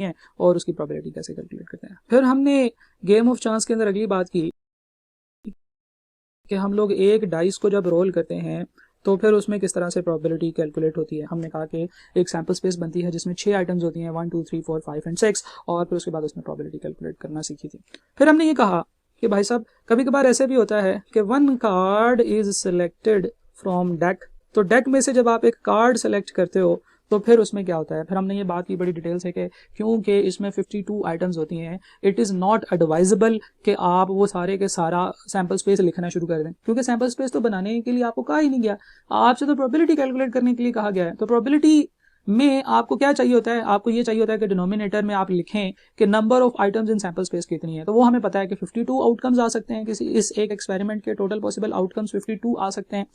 हैं और उसकी प्रोबेबिलिटी कैसे कैलकुलेट करते हैं। फिर हमने गेम ऑफ चांस के अंदर अगली बात की कि हम लोग एक डाइस को जब रोल करते हैं तो फिर उसमें किस तरह से प्रोबेबिलिटी कैलकुलेट होती है। हमने कहा कि एक सैम्पल स्पेस बनती है जिसमें 6 आइटम्स होती हैं 1 2 3 4 5 एंड 6 और फिर उसके बाद उसमें प्रोबेबिलिटी कैलकुलेट करना सीखी थी। फिर हमने ये कहा कि भाई साहब कभी कभार ऐसे भी होता है कि one card is selected from deck. तो डेक में से जब आप एक कार्ड सेलेक्ट करते हो तो फिर उसमें क्या होता है। फिर हमने ये बात की बड़ी डिटेल से कि क्योंकि इसमें 52 आइटम्स होती हैं इट इज़ नॉट एडवाइजेबल कि आप वो सारे के सारा सैम्पल स्पेस लिखना शुरू कर दें, क्योंकि सैम्पल स्पेस तो बनाने के लिए आपको कहा ही नहीं गया, आपसे तो प्रोबेबिलिटी कैलकुलेट करने के लिए कहा गया है। तो प्रोबेबिलिटी में आपको क्या चाहिए होता है, आपको ये चाहिए होता है कि डिनोमिनेटर में आप लिखें कि number of items in sample space कितनी है। तो वो हमें पता है कि 52 आउटकम्स आ सकते हैं किसी इस एक एक्सपेरिमेंट के, टोटल पॉसिबल आउटकम्स 52 आ सकते हैं।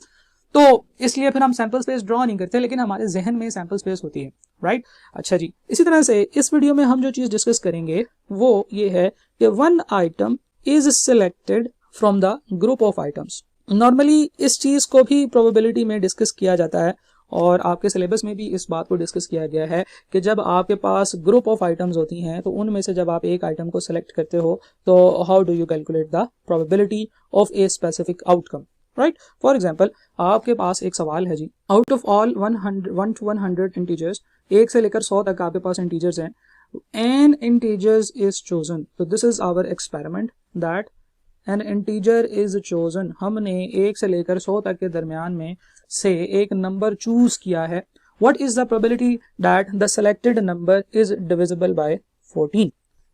तो इसलिए फिर हम सैम्पल स्पेस ड्रॉ नहीं करते, लेकिन हमारे जहन में सैम्पल स्पेस होती है, राइट। अच्छा जी, इसी तरह से इस वीडियो में हम जो चीज़ डिस्कस करेंगे वो ये है कि one item is selected from the group of items. Normally इस चीज़ को भी प्रोबेबिलिटी में डिस्कस किया जाता है और आपके सिलेबस में भी इस बात को डिस्कस किया गया है कि जब आपके पास ग्रुप ऑफ आइटम्स होती हैं तो उनमें से जब आप एक आइटम को सेलेक्ट करते हो तो how do you calculate the probability of a specific outcome, right. For example आपके पास एक सवाल है जी, out of all 1 to 100 integers, 1 से लेकर 100 तक आपके पास इंटीजर्स हैं, एन इंटीजर्स इज चोजन। तो this is our experiment that an integer is chosen. हमने 1 से लेकर 100 तक के दरमियान में से एक नंबर चूज किया है। What is the probability that the selected number is divisible by 14,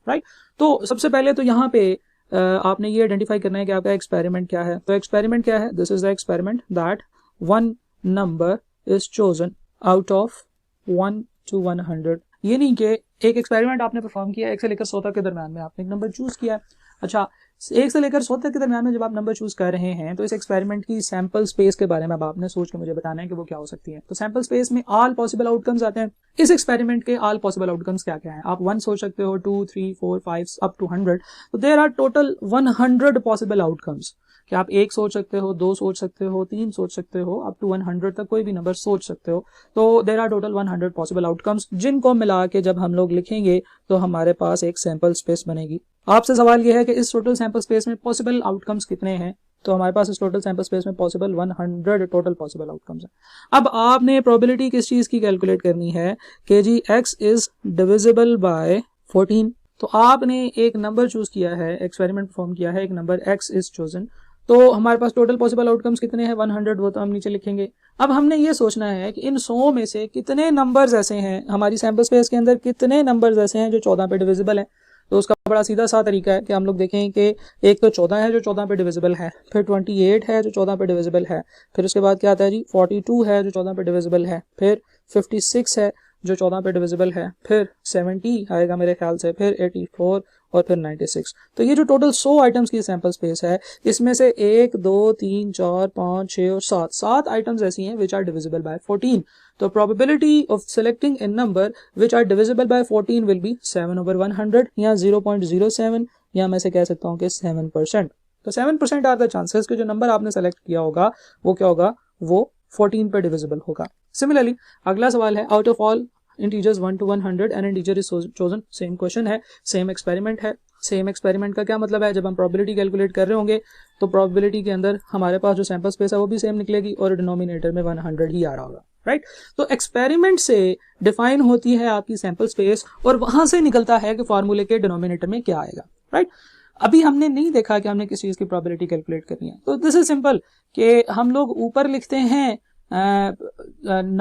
right. तो सबसे पहले तो यहाँ पे आपने ये आइडेंटिफाई करना है कि आपका एक्सपेरिमेंट क्या है। तो एक्सपेरिमेंट क्या है, this is the experiment that one number is chosen out of 1 to 100। ये नहीं कि एक एक्सपेरिमेंट आपने परफॉर्म किया 1 से लेकर 100 तक के दरमियान में आपने एक नंबर चूज किया। अच्छा, 1 से लेकर 100 तक के दरमियान में जब आप नंबर चूज कर रहे हैं तो इस एक्सपेरिमेंट की सैंपल स्पेस के बारे में अब आपने सोच के मुझे बताना है कि वो क्या हो सकती है। तो सैंपल स्पेस में ऑल पॉसिबल आउटकम्स आते हैं। इस एक्सपेरिमेंट के ऑल पॉसिबल आउटकम्स क्या क्या हैं, आप 1 सोच सकते हो, 2 3 4 5 अप टू 100। तो there are total 100 possible outcomes. कि आप 1 सोच सकते हो, 2 सोच सकते हो, 3 सोच सकते हो, अप टू 100 तक कोई भी नंबर सोच सकते हो। तो there are total 100 possible outcomes, जिनको मिला के जब हम लोग लिखेंगे तो हमारे पास एक सैंपल स्पेस बनेगी। आपसे सवाल यह है कि इस टोटल सैंपल स्पेस में पॉसिबल आउटकम्स कितने हैं। तो हमारे पास इस टोटल सैंपल स्पेस में पॉसिबल 100 टोटल पॉसिबल आउटकम्स हैं। अब आपने प्रोबेबिलिटी किस चीज़ की कैलकुलेट करनी है कि जी x इज डिविजिबल बाय 14। तो आपने एक नंबर चूज किया है, एक्सपेरिमेंट परफॉर्म किया है, एक नंबर x इज चोजन। तो हमारे पास टोटल पॉसिबल आउटकम्स कितने हैं, 100, वो तो हम नीचे लिखेंगे। अब हमने ये सोचना है कि इन 100 में से कितने नंबर्स ऐसे हैं, हमारी सैंपल स्पेस के अंदर कितने नंबर्स ऐसे हैं जो 14 पे डिविजिबल है। तो उसका बड़ा सीधा सा तरीका है कि हम लोग देखें कि एक तो 14 है जो 14 पे डिविजिबल है, फिर 28 है जो 14 पे डिविजिबल है, फिर उसके बाद क्या आता है जी 42 है जो 14 पे डिविजिबल है, फिर 56 है जो 14 पे डिविजिबल है, फिर 70 आएगा मेरे ख्याल से, फिर 84 और फिर 96। तो ये जो टोटल 100 आइटम्स की सैंपल स्पेस है इसमें से 1 2 3 4 5 6 और 7 आइटम्स ऐसी हैं विच आर डिविजिबल बाय 14। तो probability of selecting a number which are divisible by 14 will be 7/100 या 0.07, या मैं से कह सकता हूँ कि 7%। तो 7% आर द चांसेस कि जो नंबर आपने सेलेक्ट किया होगा वो क्या होगा, वो 14 पर डिविजिबल होगा। सिमिलरली अगला सवाल है, out of all integers 1 to 100 N integer is chosen. Same question है, सेम एक्सपेरिमेंट है। सेम एक्सपेरिमेंट का क्या मतलब है, जब हम प्रोबेबिलिटी कैलकुलेट कर रहे होंगे तो प्रोबेबिलिटी के अंदर हमारे पास जो सैंपल स्पेस है वो भी सेम निकलेगी और डिनोमिनेटर में 100 ही आ रहा होगा, राइट। तो एक्सपेरिमेंट से डिफाइन होती है आपकी सैंपल स्पेस और वहां से निकलता है कि फॉर्मूले के डिनोमिनेटर में क्या आएगा, राइट। अभी हमने नहीं देखा कि हमने किस चीज़ की प्रोबेबिलिटी कैलकुलेट करनी है। तो दिस इज सिंपल कि हम लोग ऊपर लिखते हैं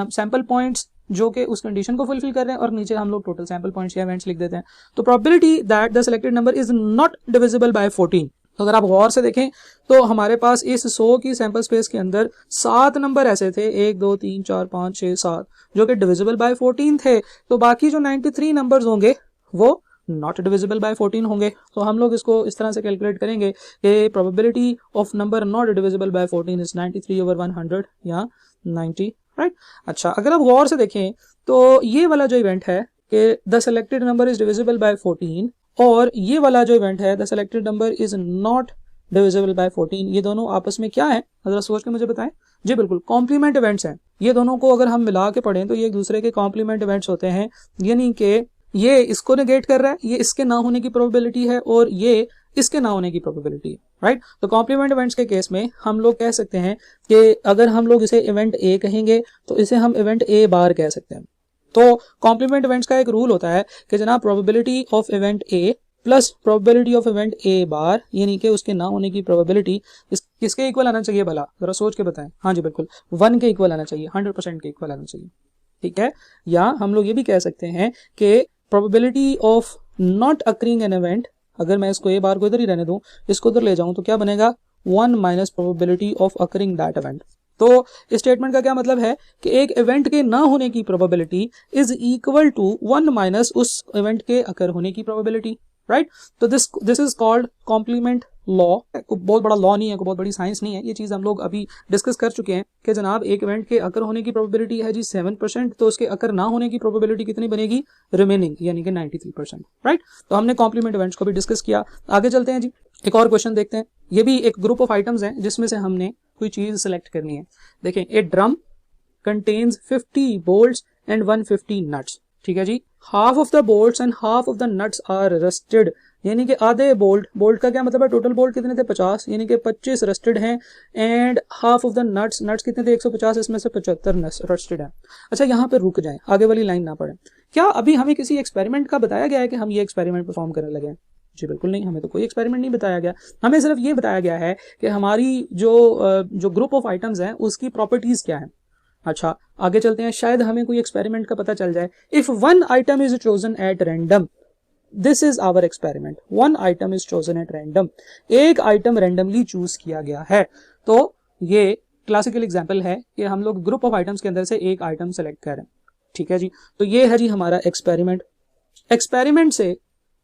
सैंपल पॉइंट्स जो कि उस कंडीशन को फुलफिल कर रहे हैं और नीचे हम लोग टोटल सैंपल पॉइंट्स या इवेंट्स लिख देते हैं। तो probability that the selected number is not divisible by 14। तो अगर आप गौर से देखें तो हमारे पास इस 100 की सैंपल स्पेस के अंदर 7 नंबर ऐसे थे, 1 2 3 4 5 6 7, जो कि डिविजिबल बाय 14 थे। तो बाकी जो 93 नंबर्स होंगे वो नॉट डिविजिबल बाय 14 होंगे। तो हम लोग इसको इस तरह से कैलकुलेट करेंगे कि probability of number not divisible by 14 is 93/100 या 90, राइट। अच्छा, अगर आप गौर से देखें तो ये वाला जो इवेंट है कि the selected number is divisible by 14 और ये वाला जो इवेंट है the selected number is not divisible by 14, ये दोनों आपस में क्या है, जरा सोच के मुझे बताएं। जी बिल्कुल, कॉम्प्लीमेंट इवेंट्स हैं। ये दोनों को अगर हम मिला के पढ़ें तो ये एक दूसरे के कॉम्प्लीमेंट इवेंट्स होते हैं, यानी कि ये इसको नेगेट कर रहा है, ये इसके ना होने की प्रोबेबिलिटी है और ये इसके ना होने की प्रोबेबिलिटी है, राइट। तो कॉम्प्लीमेंट इवेंट्स के केस में हम लोग कह सकते हैं कि अगर हम लोग इसे इवेंट ए कहेंगे तो इसे हम इवेंट ए बार कह सकते हैं। तो कॉम्प्लीमेंट इवेंट्स का एक रूल होता है कि जनाब probability of event A plus probability of event A bar, यानी कि उसके ना होने की प्रोबेबिलिटी किसके इक्वल आना चाहिए भला, जरा सोच के बताएं। हाँ जी बिल्कुल, 1 के इक्वल आना चाहिए, 100% के इक्वल आना चाहिए, ठीक है। या हम लोग ये भी कह सकते हैं कि probability of not occurring an event, अगर मैं इसको ए बार को इधर ही रहने दूं, इसको उधर ले जाऊं तो क्या बनेगा, 1 minus probability of occurring that event. तो इस स्टेटमेंट का क्या मतलब है कि एक इवेंट के ना होने की probability is equal to 1 minus उस इवेंट के अकर होने की प्रोबेबिलिटी, राइट। तो this is called complement law. बहुत बड़ा लॉ नहीं है, बहुत बड़ी साइंस नहीं है, ये चीज हम लोग अभी डिस्कस कर चुके हैं कि जनाब एक इवेंट के अकर होने की प्रोबेबिलिटी है जी 7%, तो उसके अकर ना होने की प्रोबेबिलिटी कितनी बनेगी, रिमेनिंग, यानी कि 93%, राइट। तो हमने कॉम्प्लीमेंट इवेंट्स को भी डिस्कस किया। आगे चलते हैं जी, एक और क्वेश्चन देखते हैं। ये भी एक ग्रुप ऑफ आइटम्स हैं जिसमें से हमने कोई चीज सेलेक्ट करनी है। देखें, a drum contains 50 bolts and 150 nuts, ठीक है जी। Half of the bolts and half of the nuts are rusted, यानी कि आधे बोल्ट का क्या मतलब है, टोटल बोल्ट कितने थे 50, यानी कि 25 रस्टेड हैं, and half of the nuts कितने थे 150, इसमें से 75 रस्टेड हैं। अच्छा, यहाँ पे रुक जाएं, आगे वाली लाइन ना पढ़ें। क्या अभी हमें किसी एक्सपेरिमेंट का बताया गया है कि हम ये एक्सपेरिमेंट परफॉर्म करने लगे हैं? जी बिल्कुल नहीं, हमें तो कोई एक्सपेरिमेंट नहीं बताया गया। हमें सिर्फ ये बताया गया है कि हमारी जो ग्रुप ऑफ आइटम्स हैं उसकी प्रॉपर्टीज क्या है। अच्छा, आगे चलते हैं, शायद हमें कोई एक्सपेरिमेंट का पता चल जाए। If one item is chosen at random, this is our experiment. One item is chosen at random, एक आइटम रैंडमली चूज किया गया है। तो ये क्लासिकल एग्जांपल है कि हम लोग ग्रुप ऑफ आइटम्स के अंदर से एक आइटम सेलेक्ट करें, ठीक है जी। तो ये है जी हमारा एक्सपेरिमेंट। एक्सपेरिमेंट से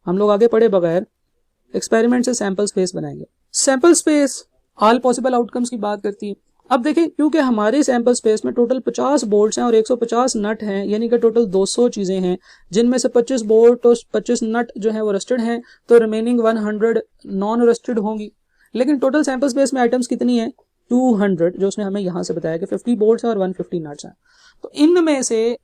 हम लोग आगे पढ़े बगैर एक्सपेरिमेंट से सैंपल स्पेस बनाएंगे। Sample space all possible outcomes की बात करती है। अब देखें, क्योंकि हमारे सैंपल स्पेस में टोटल 50 बोल्ट्स हैं और 150 नट हैं, यानी कि टोटल 200 चीजें हैं, जिनमें से 25 बोल्ट और 25 नट जो है वो रस्टेड हैं, तो रिमेनिंग 100 नॉन रस्टेड होंगी। लेकिन टोटल सैंपल स्पेस में आइटम्स कितनी है, 200, जो उसने हमें यहां से बताया कि 50 बोल्ट्स हैं और 150 नट्स हैं। तो इनमें से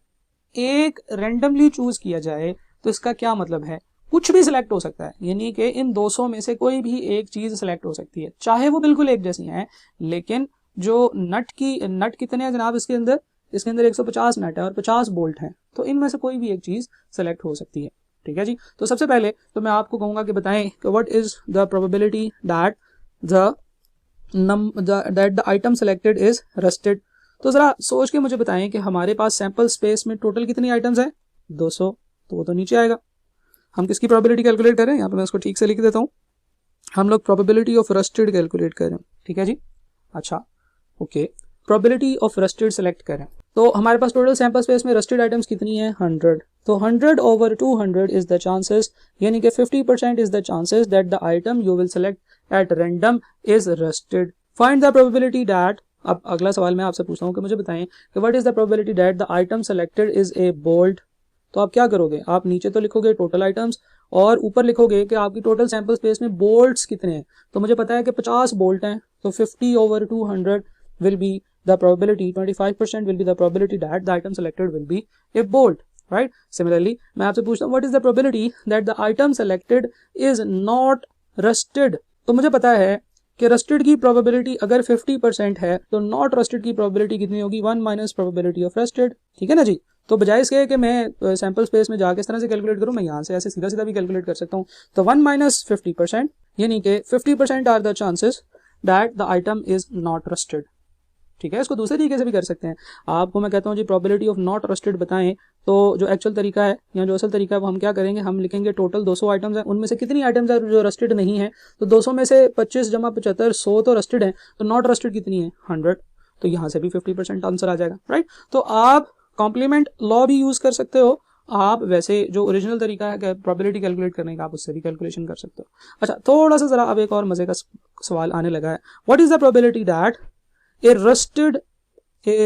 एक रैंडमली चूज किया जाए तो इसका क्या मतलब है, कुछ भी सिलेक्ट हो सकता है, यानी कि इन 200 में से कोई भी एक चीज सिलेक्ट हो सकती है, चाहे वो बिल्कुल एक जैसी है, लेकिन जो नट कितने हैं जनाब, इसके अंदर 150 नट है और 50 बोल्ट हैं, तो इनमें से कोई भी एक चीज सेलेक्ट हो सकती है, ठीक है जी। तो सबसे पहले तो मैं आपको कहूंगा कि बताएं कि what is the probability that the item selected is rusted. तो जरा सोच के मुझे बताएं कि हमारे पास सैंपल स्पेस में टोटल कितनी आइटम्स है, 200, तो वो तो नीचे आएगा। हम किसकी प्रोबेबिलिटी कैलकुलेट करें, यहाँ पे मैं इसको ठीक से लिख देता हूँ। हम लोग प्रोबेबिलिटी ऑफ रस्टेड कैलकुलेट करें, ठीक है जी। अच्छा, okay, probability of rusted select करें। तो हमारे पास टोटल सैंपल स्पेस में रस्टेड आइटम्स कितनी है, 100। तो 100 ओवर 200 इज द चांसेस, यानी कि 50% is the chances that the item you will select at random is rusted. Find the probability that, अब अगला सवाल मैं आपसे पूछता हूँ कि मुझे बताएं कि what is the probability that the item selected is a bolt. तो आप क्या करोगे, आप नीचे तो लिखोगे टोटल आइटम्स और ऊपर लिखोगे कि आपकी टोटल सैंपल स्पेस में बोल्ट्स कितने हैं। तो मुझे पता है कि 50 बोल्ट हैं, तो 50 over 200 will be the probability, 25% will be the probability that the item selected will be a bolt, right? Similarly, मैं आपसे पूछता हूँ what is the probability that the item selected is not rusted। तो मुझे पता है कि रस्टेड की प्रोबेबिलिटी अगर 50% है तो नॉट रस्टेड की प्रोबेबिलिटी कितनी होगी, 1 माइनस प्रोबेबिलिटी ऑफ रस्टेड, ठीक है ना जी। तो बजाय इसके कि मैं सैंपल स्पेस में जाके इस तरह से कैलकुलेट करूं, मैं यहाँ से ऐसे सीधा सीधा भी कैलकुलेट कर सकता हूँ। तो 1 माइनस 50%, यानी कि 50% are the chances that the item is not rusted, ठीक है। इसको दूसरे तरीके से भी कर सकते हैं। आपको मैं कहता हूँ जी प्रोबेबिलिटी ऑफ नॉट रस्टेड बताएं, तो जो एक्चुअल तरीका है या जो असल तरीका है वो हम क्या करेंगे, हम लिखेंगे टोटल 200 आइटम्स हैं, उनमें से कितनी आइटम्स है जो रस्टेड नहीं है, तो 200 में से 25 जमा 75, 100 तो रस्टेड है, तो नॉट रस्टेड कितनी है, 100। तो यहाँ से भी 50% आंसर आ जाएगा, राइट। तो आप कॉम्प्लीमेंट लॉ भी यूज कर सकते हो, आप वैसे जो ओरिजिनल तरीका है प्रोबेबिलिटी कैलकुलेट करने का, आप उससे भी कैलकुलेशन कर सकते हो। अच्छा, थोड़ा सा जरा अब एक और मजे का सवाल आने लगा है, what is the probability that a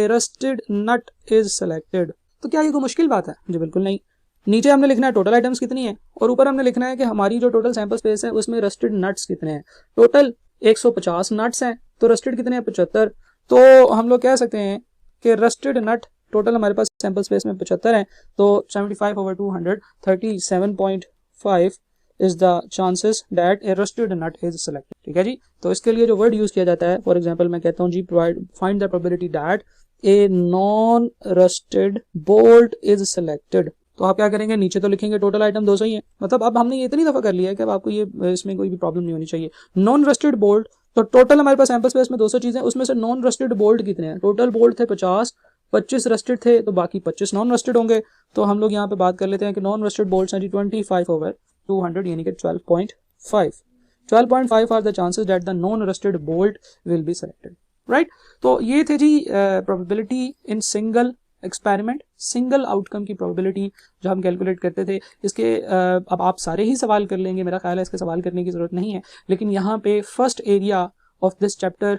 rusted nut is selected. तो क्या ये कोई मुश्किल बात है, जी बिल्कुल नहीं। नीचे हमने लिखना है टोटल आइटम्स कितनी है और ऊपर हमने लिखना है कि हमारी जो टोटल सैंपल स्पेस है उसमें रस्टेड नट्स कितने हैं। टोटल 150 नट्स हैं, तो रस्टेड कितने हैं, 75। तो हम लोग कह सकते हैं कि रस्टेड नट टोटल हमारे पास सैंपल स्पेस में 75 है, तो 75/200 37.5 is the chances that a rusted nut is selected. ठीक है जी, तो इसके लिए जो वर्ड यूज किया जाता है, फॉर एग्जांपल मैं कहता हूँ जी provide find the probability that a non rusted bolt is selected. तो आप क्या करेंगे, नीचे तो लिखेंगे टोटल आइटम 200 ही है, मतलब अब हमने ये इतनी दफा कर लिया है कि अब आपको ये इसमें कोई भी प्रॉब्लम नहीं होनी चाहिए। नॉन रस्टेड बोल्ट, तो टोटल हमारे पास सैंपल स्पेस में 200 चीजें, उसमें से नॉन रस्टेड बोल्ट कितने हैं? टोटल बोल्ट थे 50, 25 रस्टेड थे, तो बाकी 25 नॉन रस्टेड होंगे। तो हम लोग यहाँ पे बात कर लेते हैं कि नॉन रस्टेड बोल्ट्स हैं जी 25/200 यानी कि 12.5। 12.5 are the chances that the non rusted bolt will be selected, right. तो ये थे जी probability in single experiment, single outcome की प्रोबेबिलिटी जो हम कैलकुलेट करते थे। इसके अब आप सारे ही सवाल कर लेंगे, मेरा ख्याल है इसके सवाल करने की ज़रूरत नहीं है, लेकिन यहाँ पे first area of this chapter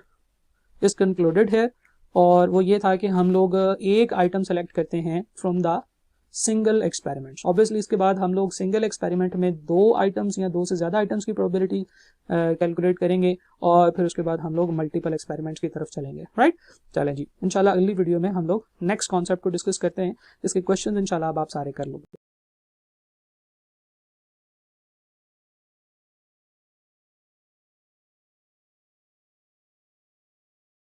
is concluded है, और वो ये था कि हम लोग एक आइटम सेलेक्ट करते हैं from the single experiment. Obviously इसके बाद हम लोग सिंगल एक्सपेरिमेंट में 2 आइटम्स या 2 से ज़्यादा आइटम्स की प्रोबेबिलिटी कैलकुलेट करेंगे, और फिर उसके बाद हम लोग मल्टीपल एक्सपेरिमेंट्स की तरफ चलेंगे, राइट। चलें जी, इंशाल्लाह अगली वीडियो में हम लोग नेक्स्ट कॉन्सेप्ट को डिस्कस करते हैं, इसके क्वेश्चन इंशाल्लाह अब आप सारे कर लोगे।